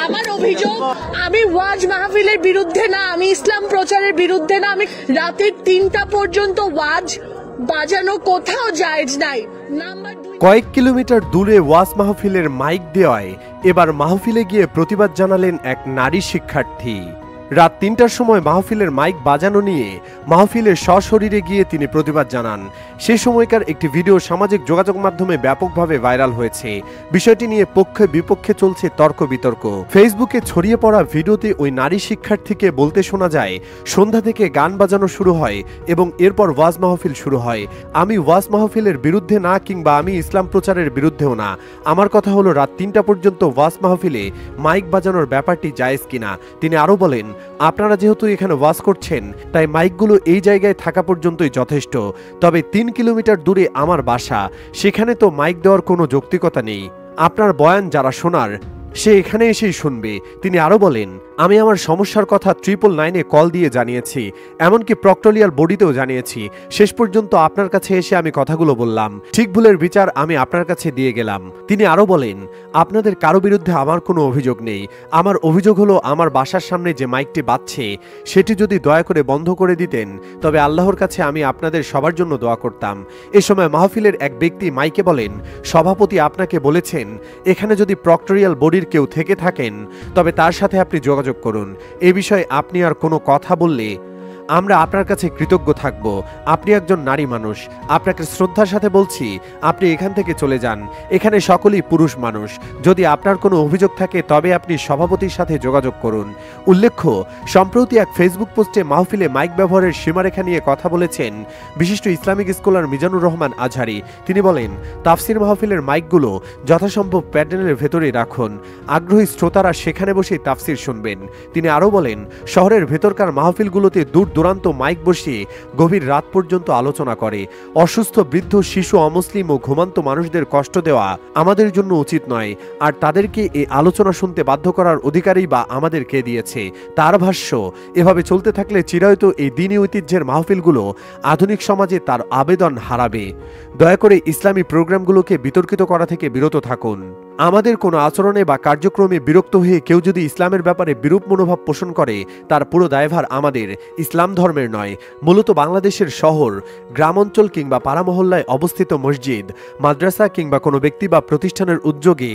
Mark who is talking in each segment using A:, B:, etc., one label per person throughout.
A: আমার অভিযোগ, আমি ওয়াজ মাহফিলের বিরুদ্ধে না, আমি ইসলাম প্রচারের বিরুদ্ধে না, আমি রাতের 3টা পর্যন্ত ওয়াজ বাজানো কোথাও জায়েজ নাই।
B: কয়েক কিলোমিটার দূরে ওয়াজ মাহফিলের মাইক দেওয়ায় এবার মাহফিলে গিয়ে প্রতিবাদ জানালেন এক নারী শিক্ষার্থী। রাত 3টার সময় মাহফিলের মাইক বাজানো নিয়ে মাহফিলের সশরীরে গিয়ে তিনি প্রতিবাদ জানান। সে সময়কার একটি ভিডিও সামাজিক যোগাযোগ মাধ্যমে ব্যাপকভাবে ভাইরাল হয়েছে। বিষয়টি নিয়ে পক্ষে বিপক্ষে চলছে তর্ক বিতর্ক। ফেসবুকে ছড়িয়ে পড়া ভিডিওতে ওই নারী শিক্ষার্থীকে বলতে শোনা যায়, সন্ধ্যা থেকে গান বাজানো শুরু হয় এবং এরপর ওয়াজ মাহফিল শুরু হয়। আমি ওয়াজ মাহফিলের বিরুদ্ধে না, কিংবা আমি ইসলাম প্রচারের বিরুদ্ধেও না। আমার কথা হলো রাত 3টা পর্যন্ত ওয়াজ মাহফিলে মাইক বাজানোর ব্যাপারটি জায়েজ কিনা। তিনি আরো বলেন, আপনারা যেহেতু এখানে ওয়াজ করছেন তাই মাইকগুলো এই জায়গায় থাকা পর্যন্তই যথেষ্ট। তবে 3 কিলোমিটার দূরে আমার বাসা, সেখানে তো মাইক দেওয়ার কোনো যৌক্তিকতা নেই। আপনার বয়ান যারা শোনার সে এখানে এসেই শুনবে। তিনি আরো বলেন, আমি আমার সমস্যার কথা 999-এ কল দিয়ে জানিয়েছি, এমনকি প্রক্টোরিয়াল বডিতেও জানিয়েছি। শেষ পর্যন্ত আপনার কাছে এসে আমি কথাগুলো বললাম, ঠিক ভুলের বিচার আমি আপনার কাছে দিয়ে গেলাম। তিনি আরো বলেন, আপনাদের কারো বিরুদ্ধে আমার কোনো অভিযোগ নেই। আমার অভিযোগ হলো আমার বাসার সামনে যে মাইকটি বাজছে সেটি যদি দয়া করে বন্ধ করে দিতেন তবে আল্লাহর কাছে আমি আপনাদের সবার জন্য দোয়া করতাম। এ সময় মাহফিলের এক ব্যক্তি মাইকে বলেন, সভাপতি আপনাকে বলেছেন এখানে যদি প্রক্টোরিয়াল বডির কেউ থেকে থাকেন তবে তার সাথে আপনি যোগাযোগ করুন। এ বিষয়ে আপনি আর কোনো কথা বললে আমরা আপনার কাছে কৃতজ্ঞ থাকব। আপনি একজন নারী মানুষ, আপনাকে শ্রদ্ধার সাথে বলছি আপনি এখান থেকে চলে যান। এখানে সকলেই পুরুষ মানুষ। যদি আপনার কোনো অভিযোগ থাকে তবে আপনি সভাপতির সাথে যোগাযোগ করুন। উল্লেখ্য, সম্প্রতি এক ফেসবুক পোস্টে মাহফিলে মাইক ব্যবহারের সীমারেখা নিয়ে কথা বলেছেন বিশিষ্ট ইসলামিক স্কলার মিজানুর রহমান আজহারি। তিনি বলেন, তাফসির মাহফিলের মাইকগুলো যথাসম্ভব প্যান্ডেলের ভেতরেই রাখুন, আগ্রহী শ্রোতারা সেখানে বসেই তাফসির শুনবেন। তিনি আরও বলেন, শহরের ভেতরকার মাহফিলগুলোতে দূর দূরান্ত মাইক বসিয়ে গভীর রাত পর্যন্ত আলোচনা করে অসুস্থ, বৃদ্ধ, শিশু, অমুসলিম ও ঘুমান্ত মানুষদের কষ্ট দেওয়া আমাদের জন্য উচিত নয়। আর তাদেরকে এই আলোচনা শুনতে বাধ্য করার অধিকারই বা আমাদের কে দিয়েছে? তার ভাষ্য, এভাবে চলতে থাকলে চিরায়ত এই দ্বীনি ঐতিহ্যের মাহফিলগুলো আধুনিক সমাজে তার আবেদন হারাবে। দয়া করে ইসলামী প্রোগ্রামগুলোকে বিতর্কিত করা থেকে বিরত থাকুন। আমাদের কোনো আচরণে বা কার্যক্রমে বিরক্ত হয়ে কেউ যদি ইসলামের ব্যাপারে বিরূপ মনোভাব পোষণ করে তার পুরো দায়ভার আমাদের, ইসলাম ধর্মের নয়। মূলত বাংলাদেশের শহর, গ্রামাঞ্চল কিংবা পাড়া মহল্লায় অবস্থিত মসজিদ, মাদ্রাসা কিংবা কোনো ব্যক্তি বা প্রতিষ্ঠানের উদ্যোগে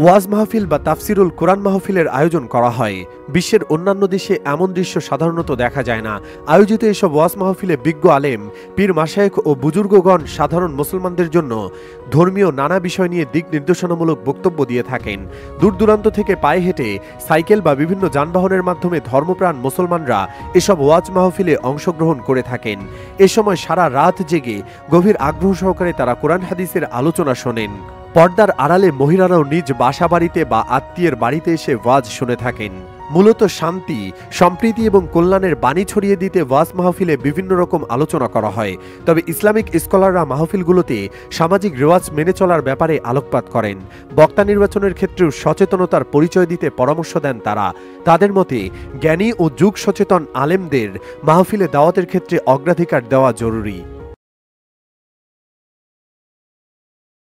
B: ওয়াজ মাহফিল বা তাফসিরুল কোরআন মাহফিলের আয়োজন করা হয়। বিশ্বের অন্যান্য দেশে এমন দৃশ্য সাধারণত দেখা যায় না। আয়োজিত এসব ওয়াজ মাহফিলে বিজ্ঞ আলেম, পীর মাশায়েখ ও বুজুর্গগণ সাধারণ মুসলমানদের জন্য ধর্মীয় নানা বিষয় নিয়ে দিক নির্দেশনামূলক বক্তব্য দিয়ে থাকেন। দূর দূরান্ত থেকে পায়ে হেঁটে, সাইকেল বা বিভিন্ন যানবাহনের মাধ্যমে ধর্মপ্রাণ মুসলমানরা এসব ওয়াজ মাহফিলে অংশগ্রহণ করে থাকেন। এ সময় সারা রাত জেগে গভীর আগ্রহ সহকারে তারা কোরআন হাদিসের আলোচনা শোনেন। পর্দার আড়ালে মহিলারাও নিজ বাসা বাড়িতে বা আত্মীয়ের বাড়িতে এসে ওয়াজ শুনে থাকেন। মূলত শান্তি, সম্প্রীতি এবং কল্যাণের বাণী ছড়িয়ে দিতে ওয়াজ মাহফিলে বিভিন্ন রকম আলোচনা করা হয়। তবে ইসলামিক স্কলাররা মাহফিলগুলোতে সামাজিক রেওয়াজ মেনে চলার ব্যাপারে আলোকপাত করেন। বক্তা নির্বাচনের ক্ষেত্রেও সচেতনতার পরিচয় দিতে পরামর্শ দেন তারা। তাদের মতে, জ্ঞানী ও যুগ সচেতন আলেমদের মাহফিলে দাওয়াতের ক্ষেত্রে অগ্রাধিকার দেওয়া জরুরি।